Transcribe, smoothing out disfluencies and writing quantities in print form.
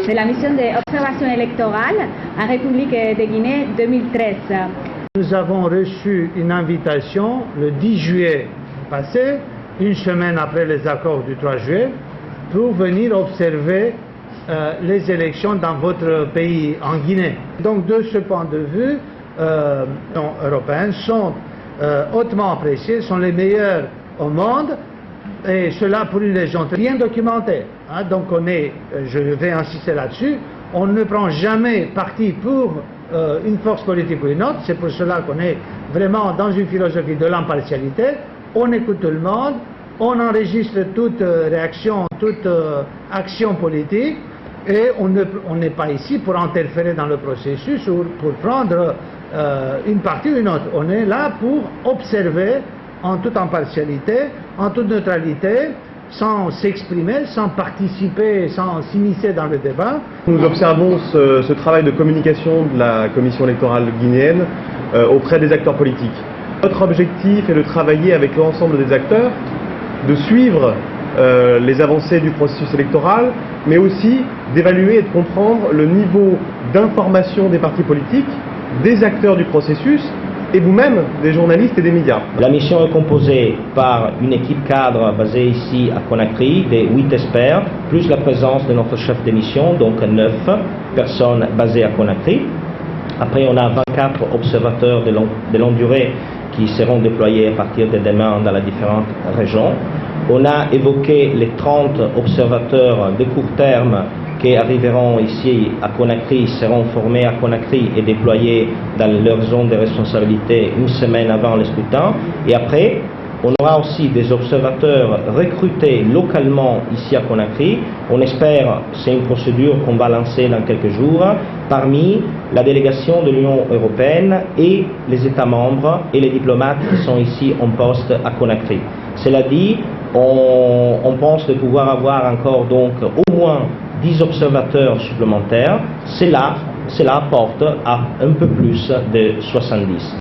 de la mission d'observation électorale en République de Guinée 2013. Nous avons reçu une invitation le 10 juillet passé, une semaine après les accords du 3 juillet, pour venir observer les élections dans votre pays, en Guinée. Donc de ce point de vue, l'Union européenne sont hautement appréciées, sont les meilleures au monde, et cela pour une raison bien documentée. Donc je vais insister là-dessus, on ne prend jamais parti pour une force politique ou une autre, c'est pour cela qu'on est vraiment dans une philosophie de l'impartialité, on écoute tout le monde, on enregistre toute réaction, toute action politique, et on n'est pas ici pour interférer dans le processus ou pour prendre une partie ou une autre. On est là pour observer en toute impartialité, en toute neutralité, sans s'exprimer, sans participer, sans s'immiscer dans le débat. Nous observons ce travail de communication de la Commission électorale guinéenne auprès des acteurs politiques. Notre objectif est de travailler avec l'ensemble des acteurs, de suivre les avancées du processus électoral, mais aussi d'évaluer et de comprendre le niveau d'information des partis politiques, des acteurs du processus et vous-même, des journalistes et des médias. La mission est composée par une équipe cadre basée ici à Conakry, des 8 experts, plus la présence de notre chef de mission, donc 9 personnes basées à Conakry. Après, on a 24 observateurs de longue durée qui seront déployés à partir de demain dans les différentes régions. On a évoqué les 30 observateurs de court terme qui arriveront ici à Conakry, seront formés à Conakry et déployés dans leur zone de responsabilité une semaine avant le scrutin. Et après, on aura aussi des observateurs recrutés localement ici à Conakry. On espère, c'est une procédure qu'on va lancer dans quelques jours, parmi la délégation de l'Union européenne et les États membres et les diplomates qui sont ici en poste à Conakry. Cela dit, on pense de pouvoir avoir encore donc au moins 10 observateurs supplémentaires. Cela porte à un peu plus de 70.